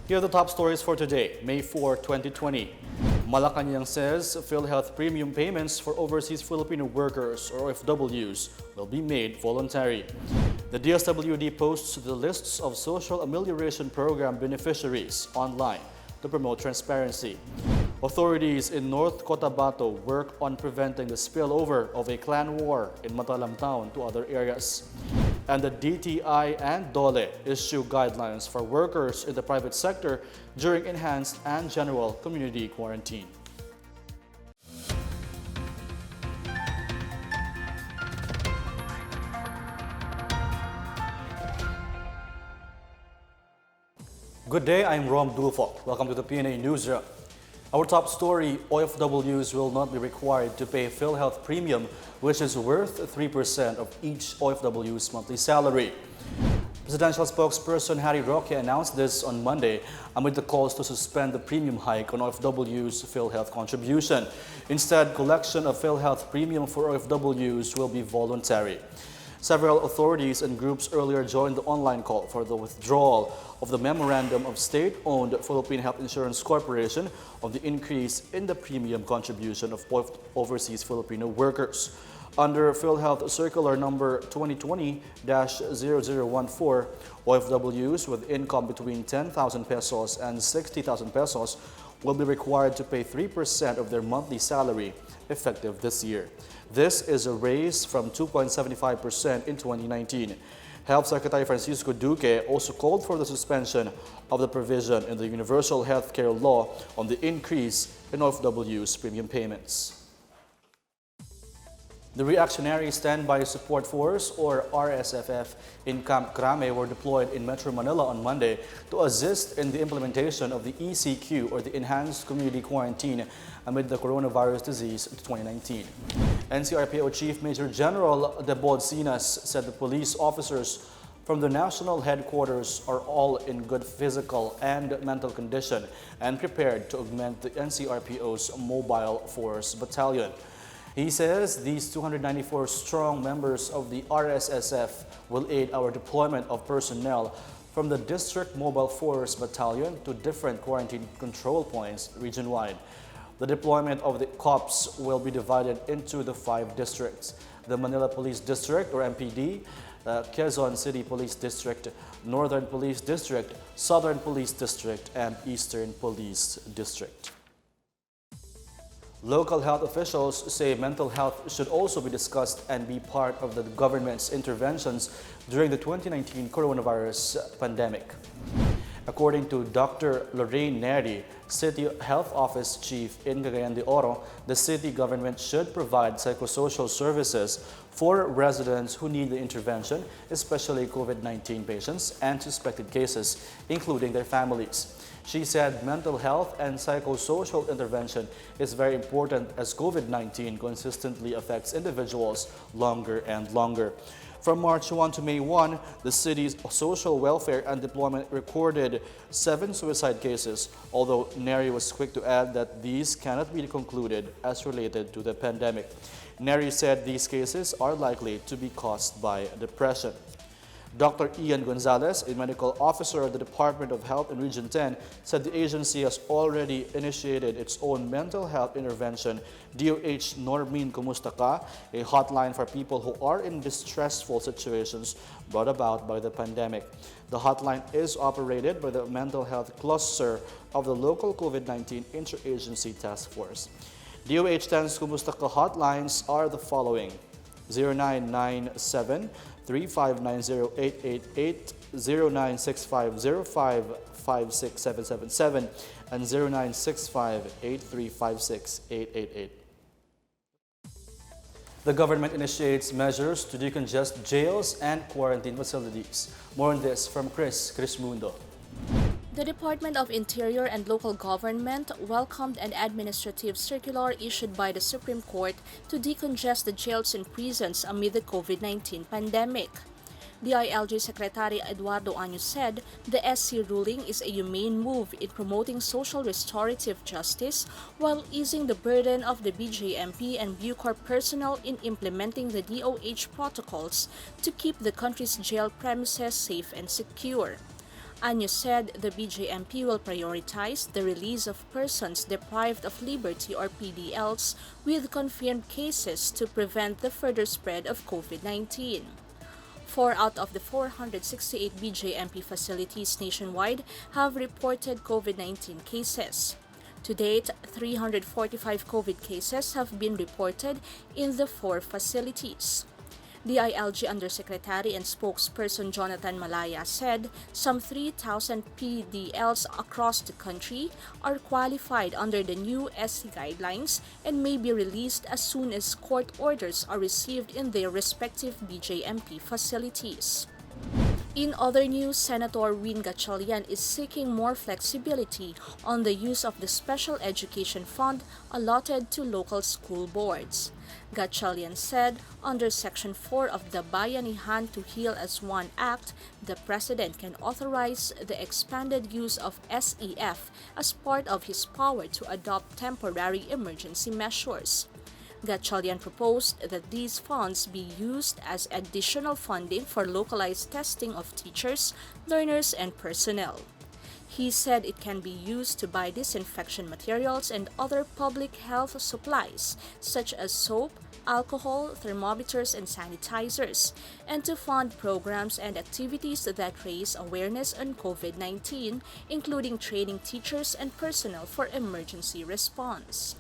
Here are the top stories for today, May 4, 2020. Malacanang says Philhealth premium payments for overseas Filipino workers, or OFWs, will be made voluntary. The DSWD posts the lists of Social Amelioration Program beneficiaries online to promote transparency. Authorities in North Cotabato work on preventing the spillover of a clan war in Matalam town to other areas. And the DTI-DOLE issue guidelines for workers in the private sector during enhanced and general community quarantine. Good day, I'm Rom Dulfo. Welcome to the PNA Newsroom. Our top story, OFWs will not be required to pay Philhealth premium, which is worth 3% of each OFW's monthly salary. Presidential spokesperson Harry Roque announced this on Monday amid the calls to suspend the premium hike on OFW's Philhealth contribution. Instead, collection of Philhealth premium for OFWs will be voluntary. Several authorities and groups earlier joined the online call for the withdrawal of the memorandum of state-owned Philippine Health Insurance Corporation on the increase in the premium contribution of overseas Filipino workers. Under Philhealth Circular number 2020-0014, OFWs with income between 10,000 pesos and 60,000 pesos will be required to pay 3% of their monthly salary effective this year. This is a raise from 2.75% in 2019. Health Secretary Francisco Duque also called for the suspension of the provision in the Universal Healthcare Law on the increase in OFW's premium payments. The Reactionary Standby Support Force, or RSFF, in Camp Crame were deployed in Metro Manila on Monday to assist in the implementation of the ECQ, or the Enhanced Community Quarantine, amid the coronavirus disease 2019. NCRPO Chief Major General Debod Sinas said the police officers from the national headquarters are all in good physical and mental condition and prepared to augment the NCRPO's Mobile Force Battalion. He says these 294 strong members of the RSSF will aid our deployment of personnel from the District Mobile Force Battalion to different quarantine control points region-wide. The deployment of the COPS will be divided into the 5 districts: the Manila Police District, or MPD, Quezon City Police District, Northern Police District, Southern Police District, and Eastern Police District. Local health officials say mental health should also be discussed and be part of the government's interventions during the 2019 coronavirus pandemic. According to Dr. Lorraine Neri, City Health Office Chief in Cagayan de Oro, the city government should provide psychosocial services for residents who need the intervention, especially COVID-19 patients and suspected cases, including their families. She said mental health and psychosocial intervention is very important as COVID-19 consistently affects individuals longer and longer. From March 1 to May 1, the city's social welfare and deployment recorded 7 suicide cases, although Neri was quick to add that these cannot be concluded as related to the pandemic. Neri said these cases are likely to be caused by depression. Dr. Ian Gonzalez, a medical officer of the Department of Health in Region 10, said the agency has already initiated its own mental health intervention, DOH Normin Kumusta Ka, a hotline for people who are in distressful situations brought about by the pandemic. The hotline is operated by the mental health cluster of the local COVID-19 Interagency Task Force. DOH 10's Kumusta Ka hotlines are the following: 0997 3590888, 096505567777, and 096583568888. The government initiates measures to decongest jails and quarantine facilities. More on this from Chris Mundo. The Department of Interior and Local Government welcomed an administrative circular issued by the Supreme Court to decongest the jails and prisons amid the COVID-19 pandemic. DILG Secretary Eduardo Año said the SC ruling is a humane move in promoting social restorative justice while easing the burden of the BJMP and Bucor personnel in implementing the DOH protocols to keep the country's jail premises safe and secure. Anyo said the BJMP will prioritize the release of persons deprived of liberty or PDLs with confirmed cases to prevent the further spread of COVID-19. 4 out of the 468 BJMP facilities nationwide have reported COVID-19 cases. To date, 345 COVID cases have been reported in the 4 facilities. DILG Undersecretary and spokesperson Jonathan Malaya said some 3,000 PDLs across the country are qualified under the new SC guidelines and may be released as soon as court orders are received in their respective BJMP facilities. In other news, Senator Win Gatchalian is seeking more flexibility on the use of the Special Education Fund allotted to local school boards. Gatchalian said under Section 4 of the Bayanihan to Heal as One Act, the President can authorize the expanded use of SEF as part of his power to adopt temporary emergency measures. Gatchalian proposed that these funds be used as additional funding for localized testing of teachers, learners, and personnel. He said it can be used to buy disinfection materials and other public health supplies, such as soap, alcohol, thermometers, and sanitizers, and to fund programs and activities that raise awareness on COVID-19, including training teachers and personnel for emergency response.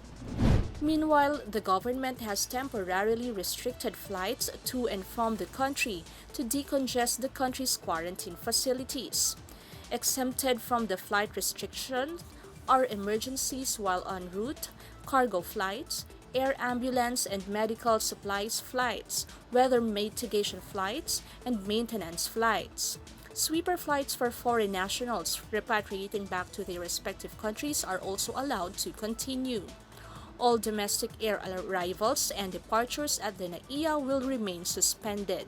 Meanwhile, the government has temporarily restricted flights to and from the country to decongest the country's quarantine facilities. Exempted from the flight restrictions are emergencies while en route, cargo flights, air ambulance and medical supplies flights, weather mitigation flights, and maintenance flights. Sweeper flights for foreign nationals repatriating back to their respective countries are also allowed to continue. All domestic air arrivals and departures at the NAIA will remain suspended.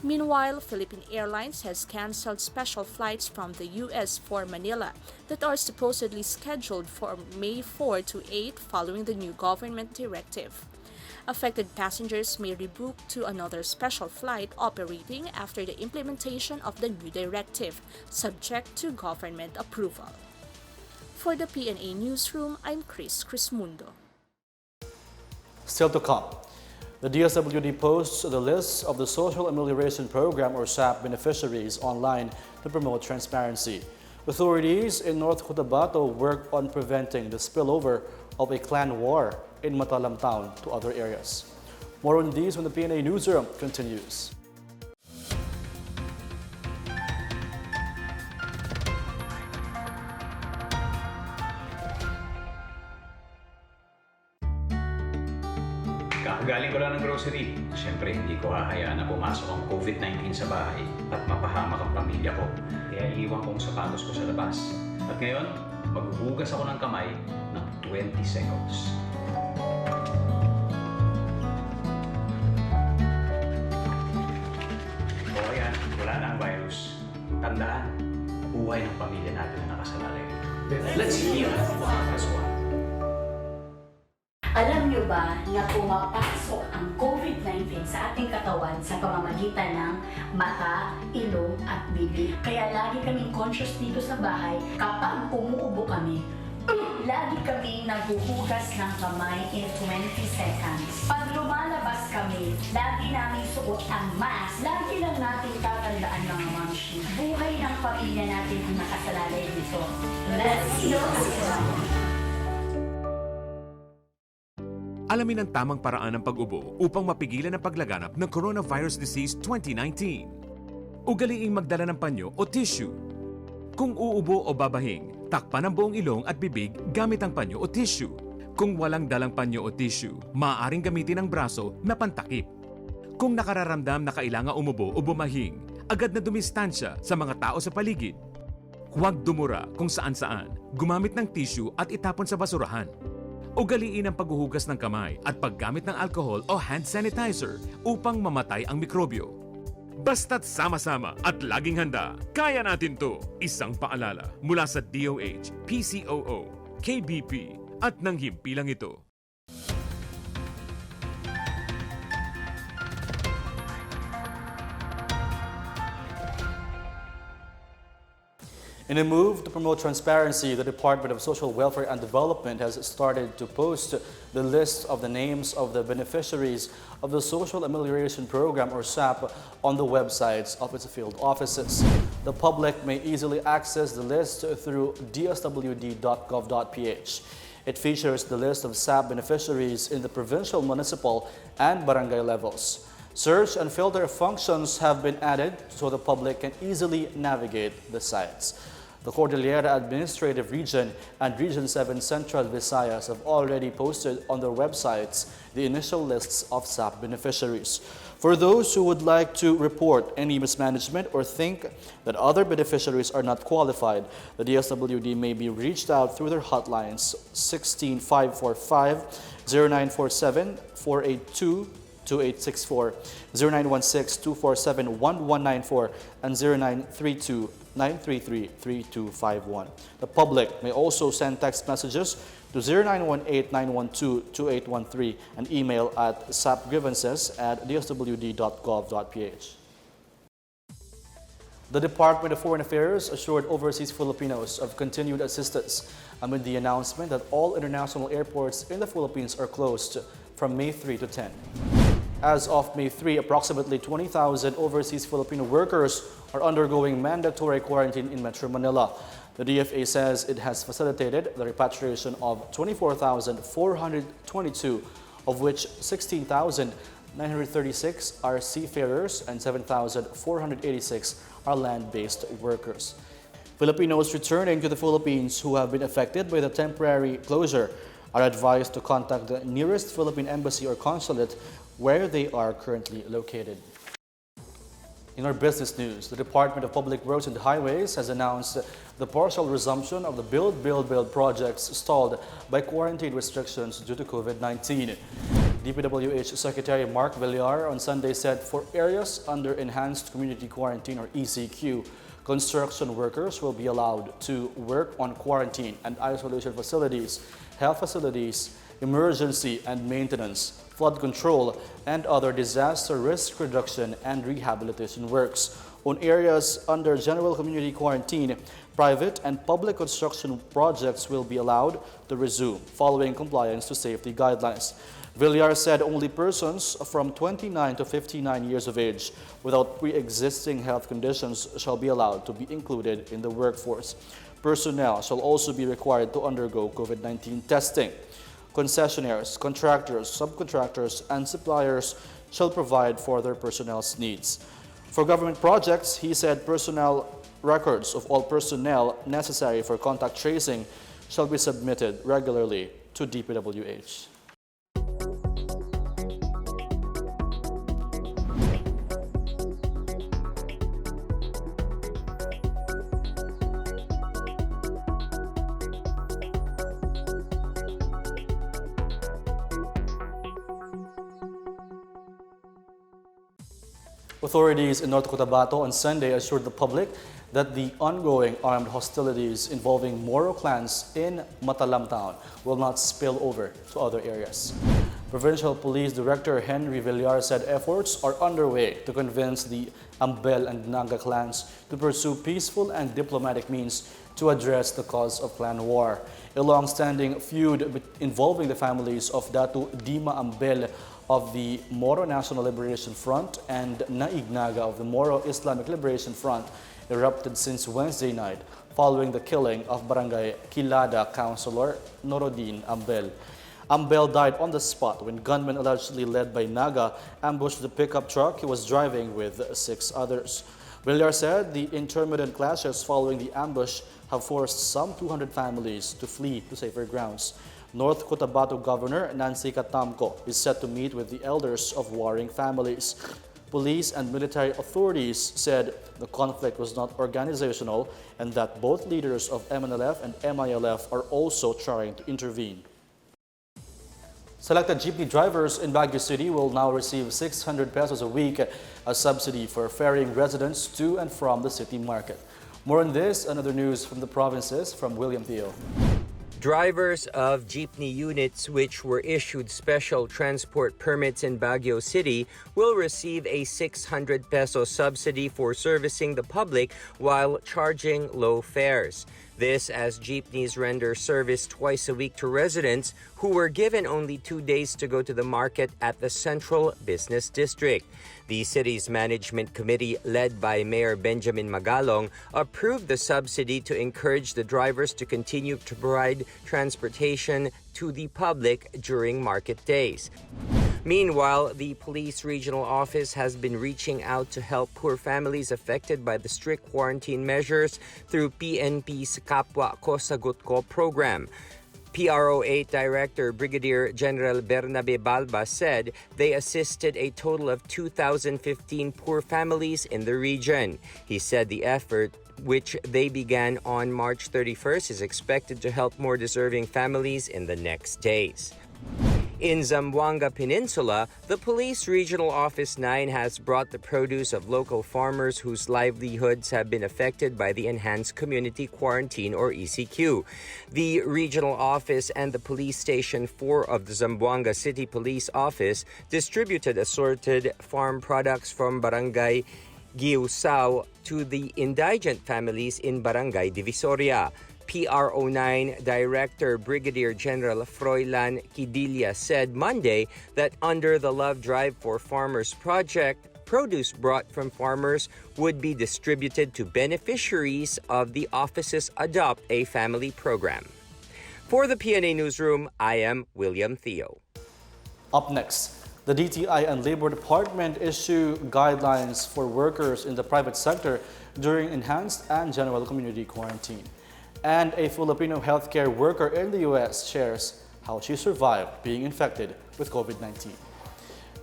Meanwhile, Philippine Airlines has canceled special flights from the U.S. for Manila that are supposedly scheduled for May 4 to 8 following the new government directive. Affected passengers may rebook to another special flight operating after the implementation of the new directive, subject to government approval. For the PNA Newsroom, I'm Chris Crismundo. Still to come, the DSWD posts the list of the Social Amelioration Program or SAP beneficiaries online to promote transparency. Authorities in North Cotabato work on preventing the spillover of a clan war in Matalam town to other areas. More on these when the PNA Newsroom continues. Kakagaling ko lang ng grocery. Siyempre, hindi ko hahayaan na pumasok ang COVID-19 sa bahay at mapahamak ang pamilya ko. Kaya iiwan ko ang sapatos ko sa labas. At ngayon, maghuhugas ako ng kamay ng 20 seconds. O ayan, wala na ang virus. Tandaan, buhay ng pamilya natin na nakasalalay. Let's heal as one. Alam niyo ba na pumapasok ang COVID-19 sa ating katawan sa pamamagitan ng mata, ilong at bibig? Kaya lagi kaming conscious dito sa bahay kapag umuubo kami. Lagi kaming naghuhugas ng kamay in 20 seconds. Pag lumalabas kami, lagi namin suot ang mask. Lagi lang natin tatandaan mga mamshi. Buhay ng pamilya natin ang nakasalalay dito. Let's heal as one. Alamin ang tamang paraan ng pag-ubo upang mapigilan ang paglaganap ng Coronavirus Disease 2019. Ugaliing magdala ng panyo o tissue. Kung uubo o babahing, takpan ang buong ilong at bibig gamit ang panyo o tissue. Kung walang dalang panyo o tissue, maaaring gamitin ang braso na pantakip. Kung nakararamdam na kailangan umubo o bumahing, agad na dumistansya sa mga tao sa paligid. Huwag dumura kung saan-saan, gumamit ng tissue at itapon sa basurahan. Ugaliin ang paghuhugas ng kamay at paggamit ng alcohol o hand sanitizer upang mamatay ang mikrobyo. Basta't sama-sama at laging handa, kaya natin to! Isang paalala mula sa DOH, PCOO, KBP at ng himpilang ito. In a move to promote transparency, the Department of Social Welfare and Development has started to post the list of the names of the beneficiaries of the Social Amelioration Program or SAP on the websites of its field offices. The public may easily access the list through DSWD.gov.ph. It features the list of SAP beneficiaries in the provincial, municipal, and barangay levels. Search and filter functions have been added so the public can easily navigate the sites. The Cordillera Administrative Region and Region 7 Central Visayas have already posted on their websites the initial lists of SAP beneficiaries. For those who would like to report any mismanagement or think that other beneficiaries are not qualified, the DSWD may be reached out through their hotlines 16545, 0947 482 2864, 0916-247-1194, and 0932-933-3251. The public may also send text messages to 0918-912-2813 and email at sapgrievances@dswd.gov.ph. The Department of Foreign Affairs assured overseas Filipinos of continued assistance amid the announcement that all international airports in the Philippines are closed from May 3 to 10. As of May 3, approximately 20,000 overseas Filipino workers are undergoing mandatory quarantine in Metro Manila. The DFA says it has facilitated the repatriation of 24,422, of which 16,936 are seafarers and 7,486 are land-based workers. Filipinos returning to the Philippines who have been affected by the temporary closure are advised to contact the nearest Philippine embassy or consulate where they are currently located. In our business news, the Department of Public Roads and Highways has announced the partial resumption of the Build projects stalled by quarantine restrictions due to COVID-19. DPWH Secretary Mark Villar on Sunday said for areas under Enhanced Community Quarantine or ECQ, construction workers will be allowed to work on quarantine and isolation facilities, health facilities, emergency and maintenance, flood control, and other disaster risk reduction and rehabilitation works. On areas under general community quarantine, private and public construction projects will be allowed to resume following compliance to safety guidelines. Villar said only persons from 29 to 59 years of age without pre-existing health conditions shall be allowed to be included in the workforce. Personnel shall also be required to undergo COVID-19 testing. Concessionaires, contractors, subcontractors, and suppliers shall provide for their personnel's needs. For government projects, he said personnel records of all personnel necessary for contact tracing shall be submitted regularly to DPWH. Authorities in North Cotabato on Sunday assured the public that the ongoing armed hostilities involving Moro clans in Matalam town will not spill over to other areas. Provincial Police Director Henry Villar said efforts are underway to convince the Ambel and Naga clans to pursue peaceful and diplomatic means to address the cause of clan war. A long-standing feud involving the families of Datu Dima Ambel of the Moro National Liberation Front and Naig Naga of the Moro Islamic Liberation Front erupted since Wednesday night following the killing of Barangay Kilada Councilor Norodin Ambel. Ambel died on the spot when gunmen allegedly led by Naga ambushed the pickup truck he was driving with 6 others. Villar said the intermittent clashes following the ambush have forced some 200 families to flee to safer grounds. North Cotabato Governor Nancy Catamco is set to meet with the elders of warring families. Police and military authorities said the conflict was not organizational and that both leaders of MNLF and MILF are also trying to intervene. Selected jeepney drivers in Baguio City will now receive 600 pesos a week as subsidy for ferrying residents to and from the city market. More on this and other news from the provinces from William Theo. Drivers of jeepney units which were issued special transport permits in Baguio City will receive a 600 peso subsidy for servicing the public while charging low fares. This as jeepneys render service twice a week to residents who were given only 2 days to go to the market at the Central Business District. The city's management committee, led by Mayor Benjamin Magalong, approved the subsidy to encourage the drivers to continue to provide transportation to the public during market days. Meanwhile, the police regional office has been reaching out to help poor families affected by the strict quarantine measures through PNP's Kapwa Ko Sagot Ko program. PRO8 Director Brigadier General Bernabe Balba said they assisted a total of 2,015 poor families in the region. He said the effort, which they began on March 31st, is expected to help more deserving families in the next days. In Zamboanga Peninsula, the Police Regional Office 9 has brought the produce of local farmers whose livelihoods have been affected by the Enhanced Community Quarantine or ECQ. The Regional Office and the Police Station 4 of the Zamboanga City Police Office distributed assorted farm products from Barangay Giusao to the indigent families in Barangay Divisoria. PRO9 Director Brigadier General Froilan Kidilla said Monday that under the Love Drive for Farmers project, produce brought from farmers would be distributed to beneficiaries of the office's Adopt a Family program. For the PNA Newsroom, I am William Theo. Up next, the DTI and Labor Department issue guidelines for workers in the private sector during enhanced and general community quarantine. And a Filipino healthcare worker in the U.S. shares how she survived being infected with COVID-19.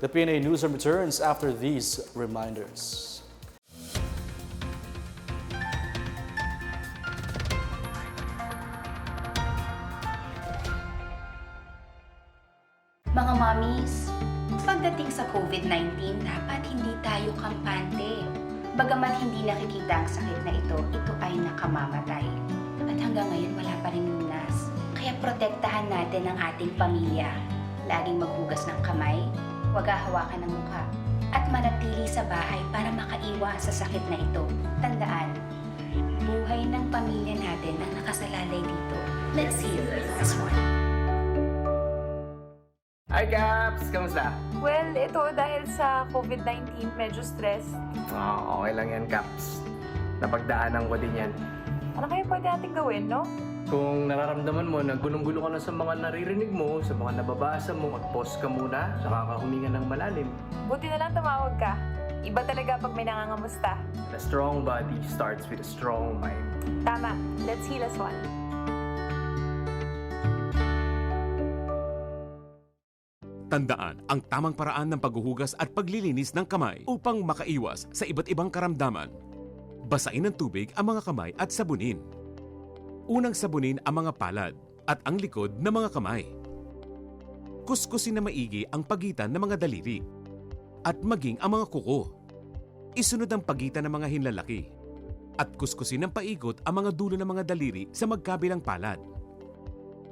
The PNA Newsroom returns after these reminders. Mga mommies, pagdating sa COVID-19, dapat hindi tayo kampante. Bagamat hindi nakikita ang sakit na ito ay nakamamatay. At hanggang ngayon wala pa rin lunas. Kaya protektahan natin ang ating pamilya. Laging maghugas ng kamay, huwag hahawakan ng mukha, at manatili sa bahay para makaiwas sa sakit na ito. Tandaan, buhay ng pamilya natin ang nakasalalay dito. Let's hear this one. Hi Caps! Kamusta? Well, ito dahil sa COVID-19, medyo stress. Okay lang yan Caps. Napagdaanan ko din yan. Ano kaya pwede natin gawin, no? Kung nararamdaman mo na gulong-gulo ka na sa mga naririnig mo, sa mga nababasa mo, mag-pause ka muna, saka ka huminga ng malalim. Buti na lang tumawag ka. Iba talaga pag may nangangamusta. A strong body starts with a strong mind. Tama. Let's heal as one. Tandaan ang tamang paraan ng paghuhugas at paglilinis ng kamay upang makaiwas sa iba't ibang karamdaman. Basain ng tubig ang mga kamay at sabunin. Unang sabunin ang mga palad at ang likod ng mga kamay. Kuskusin na maigi ang pagitan ng mga daliri at maging ang mga kuko. Isunod ang pagitan ng mga hinlalaki at kuskusin ng paikot ang mga dulo ng mga daliri sa magkabilang palad.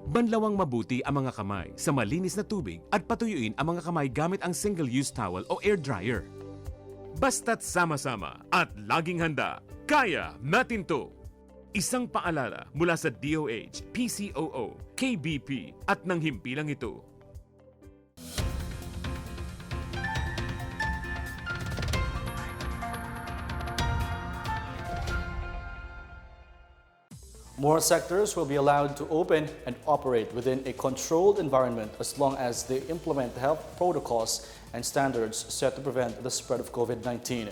Banlawang mabuti ang mga kamay sa malinis na tubig at patuyuin ang mga kamay gamit ang single-use towel o air dryer. Basta't sama-sama at laging handa, kaya natin to! Isang paalala mula sa DOH, PCOO, KBP at ng himpilang ito. More sectors will be allowed to open and operate within a controlled environment as long as they implement the health protocols and standards set to prevent the spread of COVID-19.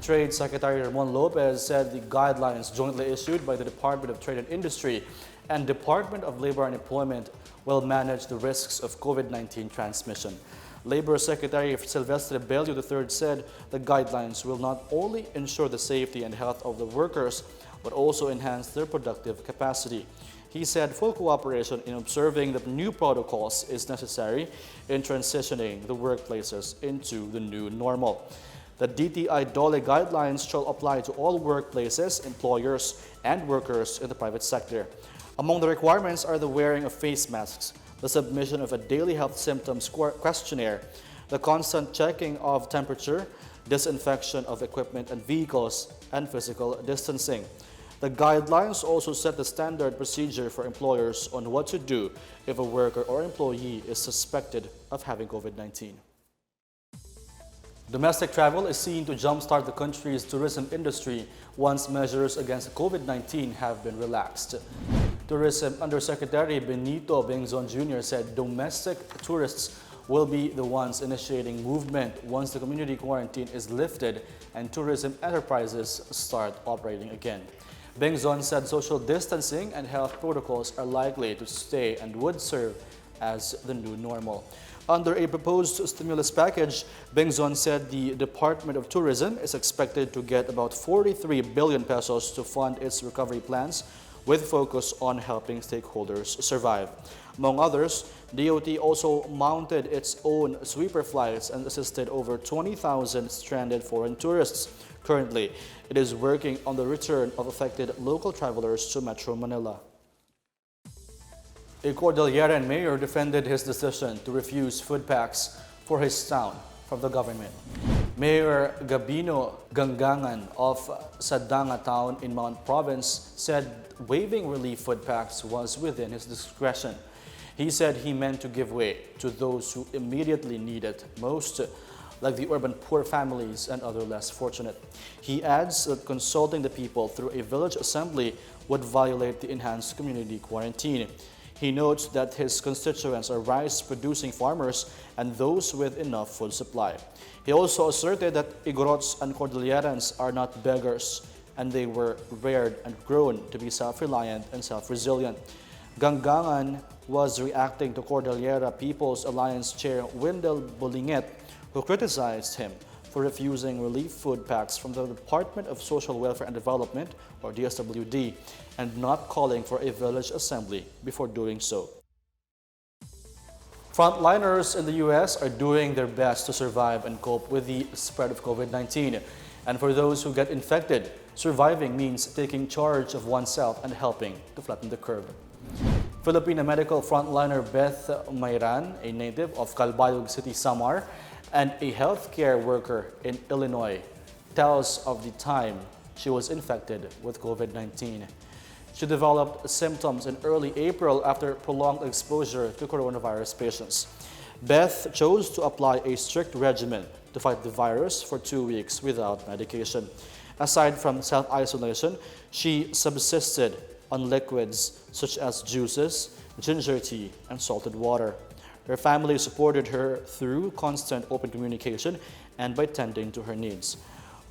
Trade Secretary Ramon Lopez said the guidelines jointly issued by the Department of Trade and Industry and Department of Labor and Employment will manage the risks of COVID-19 transmission. Labor Secretary Silvestre Bello III said the guidelines will not only ensure the safety and health of the workers, but also enhance their productive capacity. He said full cooperation in observing the new protocols is necessary in transitioning the workplaces into the new normal. The DTI-DOLE guidelines shall apply to all workplaces, employers, and workers in the private sector. Among the requirements are the wearing of face masks, the submission of a daily health symptoms questionnaire, the constant checking of temperature, disinfection of equipment and vehicles, and physical distancing. The guidelines also set the standard procedure for employers on what to do if a worker or employee is suspected of having COVID-19. Domestic travel is seen to jumpstart the country's tourism industry once measures against COVID-19 have been relaxed. Tourism Undersecretary Benito Bengzon Jr. said domestic tourists will be the ones initiating movement once the community quarantine is lifted and tourism enterprises start operating again. Bengzon said social distancing and health protocols are likely to stay and would serve as the new normal. Under a proposed stimulus package, Bengzon said the Department of Tourism is expected to get about 43 billion pesos to fund its recovery plans, with focus on helping stakeholders survive. Among others, DOT also mounted its own sweeper flights and assisted over 20,000 stranded foreign tourists. Currently, it is working on the return of affected local travelers to Metro Manila. A Cordilleran mayor defended his decision to refuse food packs for his town from the government. Mayor Gabino Gangangan of Sadanga town in Mount Province said waiving relief food packs was within his discretion. He said he meant to give way to those who immediately need it most, like the urban poor families and other less fortunate. He adds that consulting the people through a village assembly would violate the enhanced community quarantine. He notes that his constituents are rice-producing farmers and those with enough food supply. He also asserted that Igorots and Cordillerans are not beggars, and they were reared and grown to be self-reliant and self-resilient. Gangangan was reacting to Cordillera People's Alliance Chair Wendell Bolinget, who criticized him for refusing relief food packs from the Department of Social Welfare and Development, or DSWD, and not calling for a village assembly before doing so. Frontliners in the U.S. are doing their best to survive and cope with the spread of COVID-19. And for those who get infected, surviving means taking charge of oneself and helping to flatten the curve. Filipino medical frontliner Beth Mayran, a native of Calbayog City, Samar, and a healthcare worker in Illinois, tells of the time she was infected with COVID-19. She developed symptoms in early April after prolonged exposure to coronavirus patients. Beth chose to apply a strict regimen to fight the virus for 2 weeks without medication. Aside from self-isolation, she subsisted on liquids such as juices, ginger tea, and salted water. Her family supported her through constant open communication and by tending to her needs.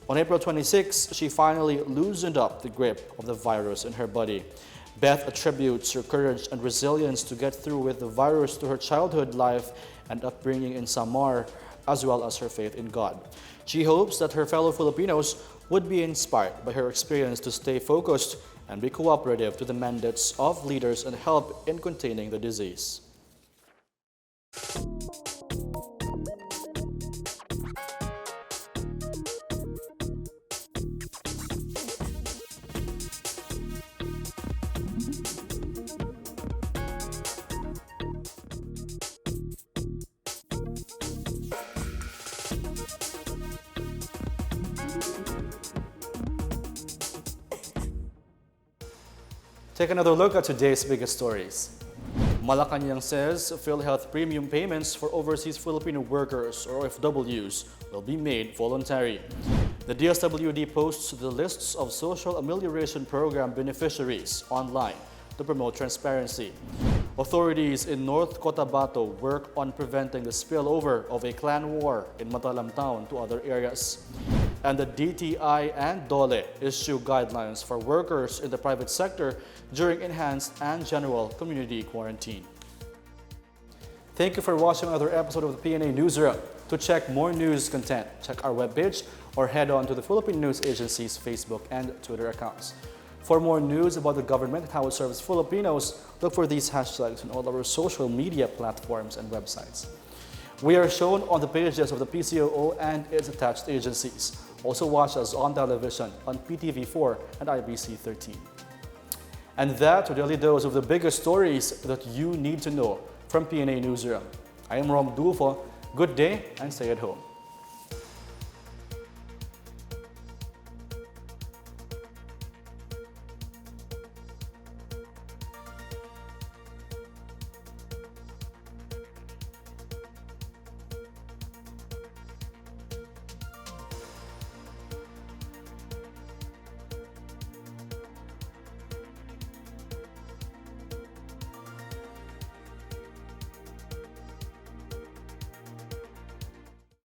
On April 26, she finally loosened up the grip of the virus in her body. Beth attributes her courage and resilience to get through with the virus to her childhood life and upbringing in Samar, as well as her faith in God. She hopes that her fellow Filipinos would be inspired by her experience to stay focused and be cooperative to the mandates of leaders and help in containing the disease. Take another look at today's biggest stories. Malacanang says Philhealth premium payments for overseas Filipino workers, or OFWs, will be made voluntary. The DSWD posts the lists of social amelioration program beneficiaries online to promote transparency. Authorities in North Cotabato work on preventing the spillover of a clan war in Matalam town to other areas. And the DTI-DOLE issue guidelines for workers in the private sector during enhanced and general community quarantine. Thank you for watching another episode of the PNA Newsroom. To check more news content, check our webpage or head on to the Philippine News Agency's Facebook and Twitter accounts. For more news about the government and how it serves Filipinos, look for these hashtags on all our social media platforms and websites. We are shown on the pages of the PCOO and its attached agencies. Also watch us on television on PTV4 and IBC 13. And that's your daily dose of the biggest stories that you need to know from PNA Newsroom. I am Rom Dulfo. Good day and stay at home.